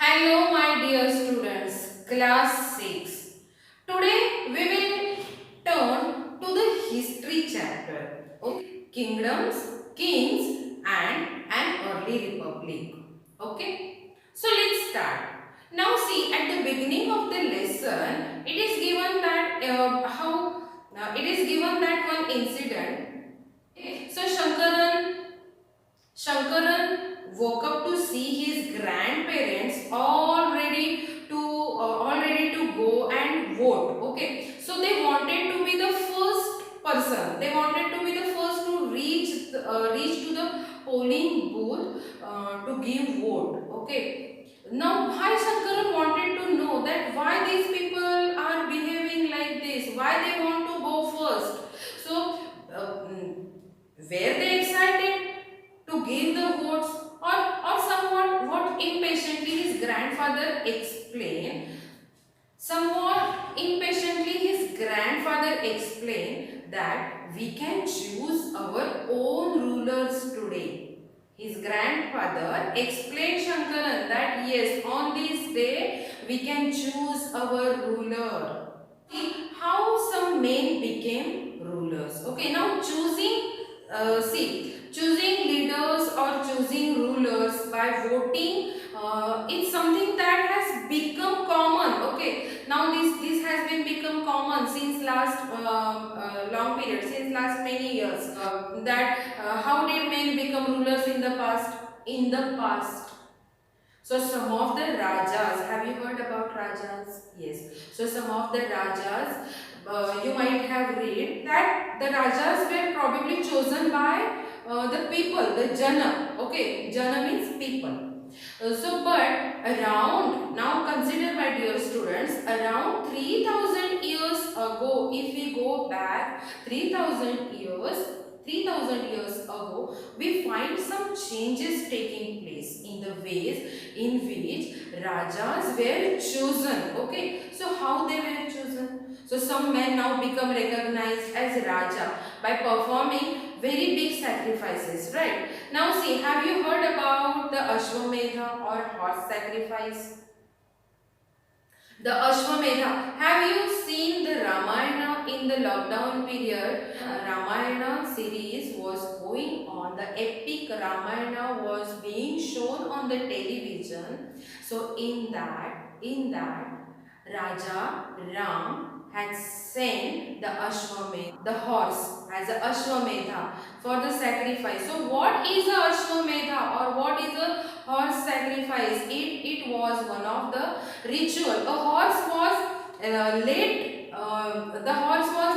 Hello my dear students, class 6. Today we will turn to the history chapter. Okay, kingdoms, kings and an early republic. Okay, so let's start. Now see, at the beginning of the lesson, it is given that one incident. Okay. So Shankaran woke up to see his grandparents all ready to go and vote. Okay, so they wanted to be the first person. They wanted to be the first to reach to the polling booth to give vote. Okay. Now, why Shankaran wanted to know that why these people are behaving like this? Why they want to go first? So, were they excited to give the votes, or somewhat what impatiently his grandfather explained? Somewhat impatiently his grandfather explained that we can choose our own rulers today. His grandfather explained Shankaran that yes, on this day we can choose our ruler. See how some men became rulers. Okay, now choosing leaders or choosing rulers by voting, it's something that has become common. Okay, now this has been become common since last long period, since last many years. That how did men become rulers in the past? In the past, so some of the Rajas, have you heard about Rajas? Yes. So some of the Rajas, you might have read that the Rajas were probably chosen by the people, the Jana. Okay, Jana means people. But around, now consider my dear students, around 3000 years ago, if we go back 3000 years ago, we find some changes taking place in the ways in which Rajas were chosen. Okay, so how they were chosen? So some men now become recognized as Raja by performing very big sacrifices, right? Now see, have you heard about the Ashwamedha or horse sacrifice? The Ashwamedha. Have you seen the Ramayana in the lockdown period? Ramayana series was going on. The epic Ramayana was being shown on the television. So in that Raja Ram had sent the Ashwamedha, the horse, as a Ashwamedha for the sacrifice. So what is a Ashwamedha or what is a horse sacrifice? It was one of the ritual. The horse was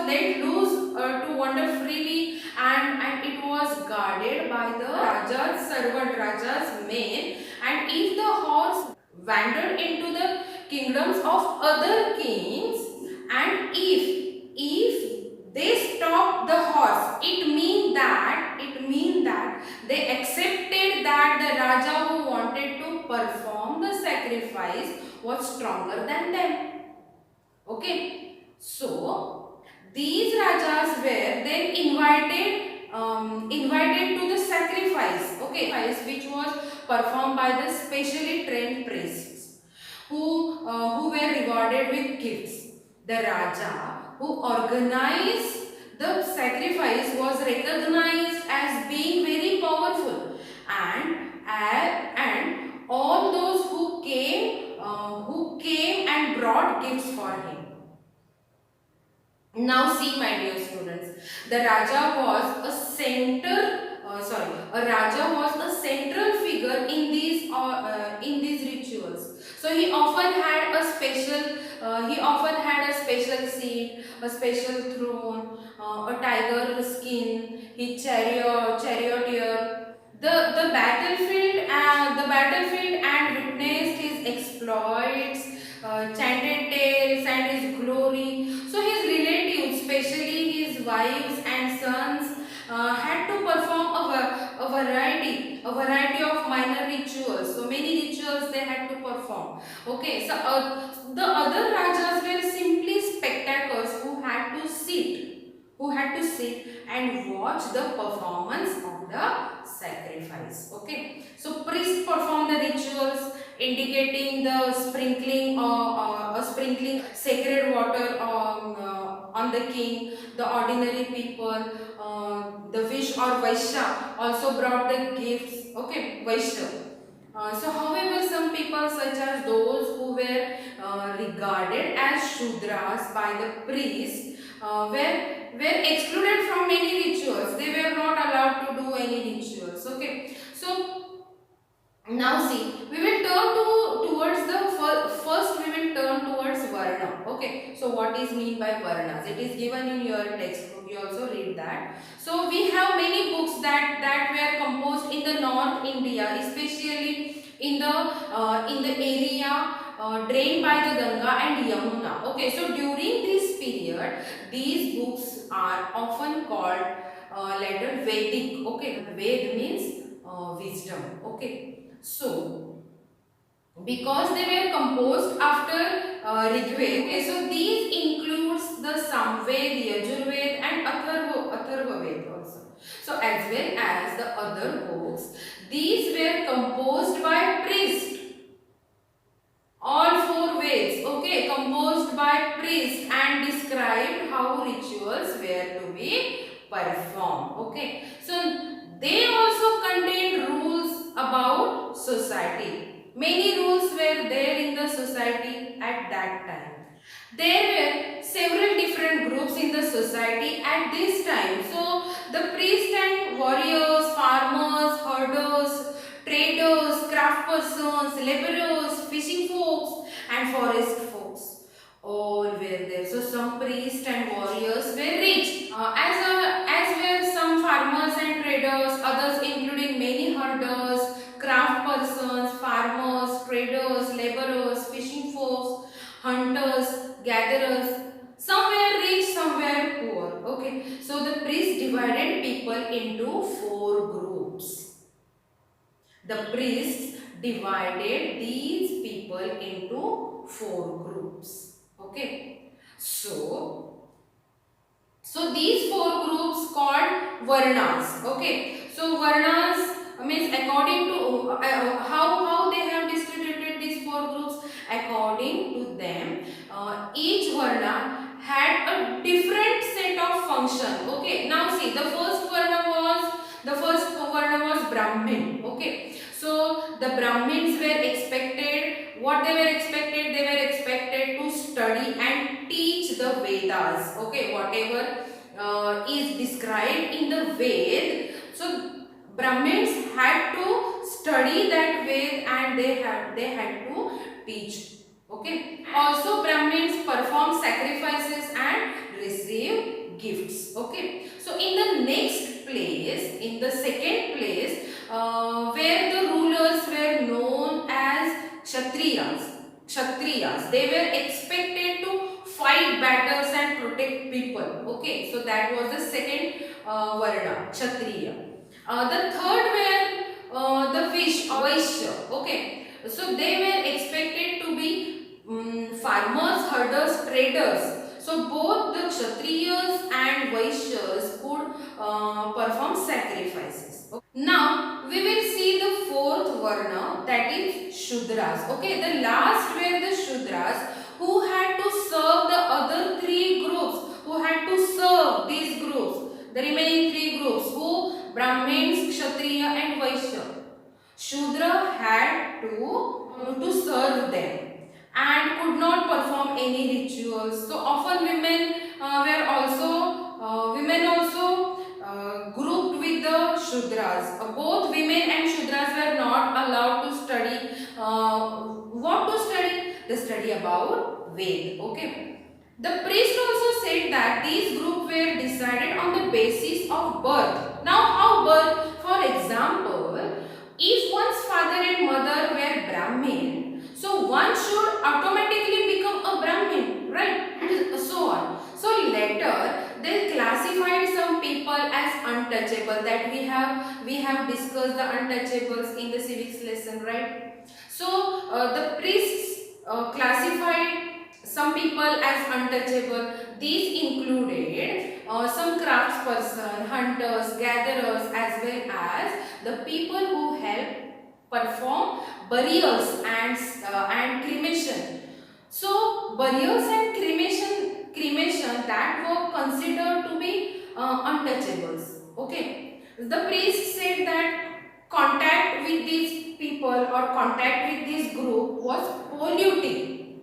let loose to wander freely, and it was guarded by the Raja's servant, Raja's men. And if the horse wandered into the kingdoms of other kings, and if they stopped the horse, it mean that they accepted that the Raja who wanted to perform the sacrifice was stronger than them. Okay, so these Rajas were then invited to the sacrifice. Okay, which was performed by the specially trained priests who were rewarded with gifts. The Raja who organized the sacrifice was recognized as being very powerful, and all those who came and brought gifts for him. Now see, my dear students, the Raja was a Raja was a central figure in these rituals. So he often had a special seat, a special throne, a tiger skin, his charioteer, the battlefield, and witnessed his exploits, chanted tales and his glory. So his relatives, especially his wives and sons, had to perform a variety of minor rituals. So many rituals they had to perform. Okay, so the other rajas were simply spectators who had to sit and watch the performance of the sacrifice. Okay, so priests perform the rituals. indicating the sprinkling or sprinkling sacred water on the king, the ordinary people. The Vish or Vaishya also brought the gifts. Okay, Vaishya. So however, some people such as those who were regarded as Shudras by the priest were excluded from many rituals. They were not allowed to do any rituals. Okay, so now see, we will turn towards the first we will turn towards Varna. Okay, so what is mean by Varnas? It is given in your textbook. You also read that. So we have many books that were composed in the North India, especially in the area drained by the Ganga and Yamuna. Okay, so during this period, these books are often called later Vedic. Okay, Ved means wisdom. Okay, so because they were composed after Rigved, okay, so these includes the Samved, Yajurved and Atharvaved also. So as well as the other books, these were composed by priests. All four Veds, okay, composed by priests and described how rituals were to be performed. Okay, so they also contained rules about society. Many rules were there in the society at that time. There were several different groups in the society at this time. So the priests and warriors, farmers, herders, traders, craft persons, laborers, fishing folks and forest folks all were there. So some priests and warriors were rich, as were some farmers and traders, others including many herders, craft persons, farmers, traders, laborers, fishing folks, hunters, gatherers. Some were rich, some were poor. Okay, so the priest divided people into four groups. The priests divided these people into four groups. Okay, so these four groups called Varnas. Okay, so Varnas means according to how they have distributed these four groups. According to them, each Varna had a different set of function. Okay, now see, the first Varna was Brahmin. Okay, so the Brahmins were expected, what they were expected? They were expected to study and teach the Vedas. Okay, whatever is described in the Ved. So Brahmins had to study that Ved and they had to teach. Okay. Also Brahmins perform sacrifices and receive gifts. Okay. So in the next place, in the second place, where the rulers were known as Kshatriyas. They were expected to fight battles and protect people. Okay, so that was the second Varna, Kshatriya. The third were the Vaishya. Okay, so they were expected to be farmers, herders, traders. So both the Kshatriyas and Vaishyas could perform sacrifices. Okay. Now we will see the fourth Varna, that is Shudras. Okay, the last were the Shudras who had to serve the other three groups, who had to serve these groups, the remaining three groups, who Brahmins, Kshatriya and Vaishya. Shudra had to serve them and could not perform any rituals. So often women also grouped with the Shudras. Both women and Shudras were not allowed to study. What to study? The study about Ved. Okay. The priest also said that these groups were decided on the basis of birth. Now how birth? For example, if one's father and mother were Brahmin, so one should automatically become a Brahmin, right? And so on. So later they classified some people as untouchable. That we have discussed the untouchables in the civics lesson, right? So the priests classified some people as untouchable. These included some craftsperson, hunters, gatherers, as well as the people who help perform burials and cremation. So burials and cremation that were considered to be untouchables. Okay, the priest said that contact with these people or contact with this group was polluting.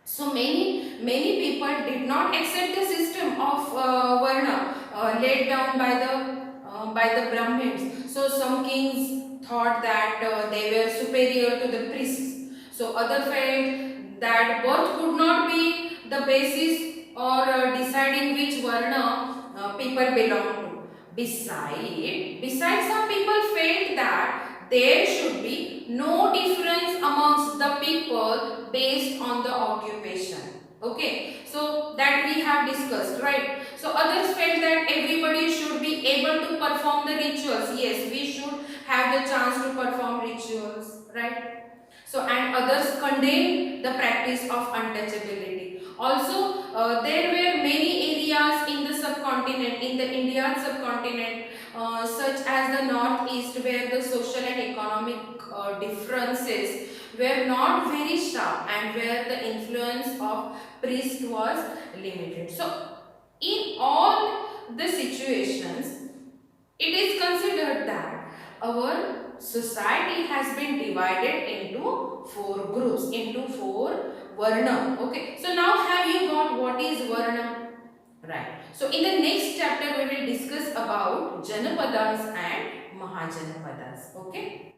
So many people did not accept the system of Varna laid down by the Brahmins. So some kings thought that they were superior to the priests. So other felt that birth could not be the basis or deciding which Varna people belong to. Besides, some people felt that there should be no difference amongst the people based on the occupation. Okay, so that we have discussed, right? So others felt that everybody should be able to perform the rituals. Yes, we should have the chance to perform rituals, right? So and others condemned the practice of untouchability. Also, there were many areas in the subcontinent, in the Indian subcontinent, such as the northeast, where the social and economic differences were not very sharp and where the influence of priest was limited. So, in all the situations, it is considered that our society has been divided into four groups, into four varna. Okay, so now have you got what is varna? Right. So in the next chapter we will discuss about Janapadas and Mahajanapadas. Okay.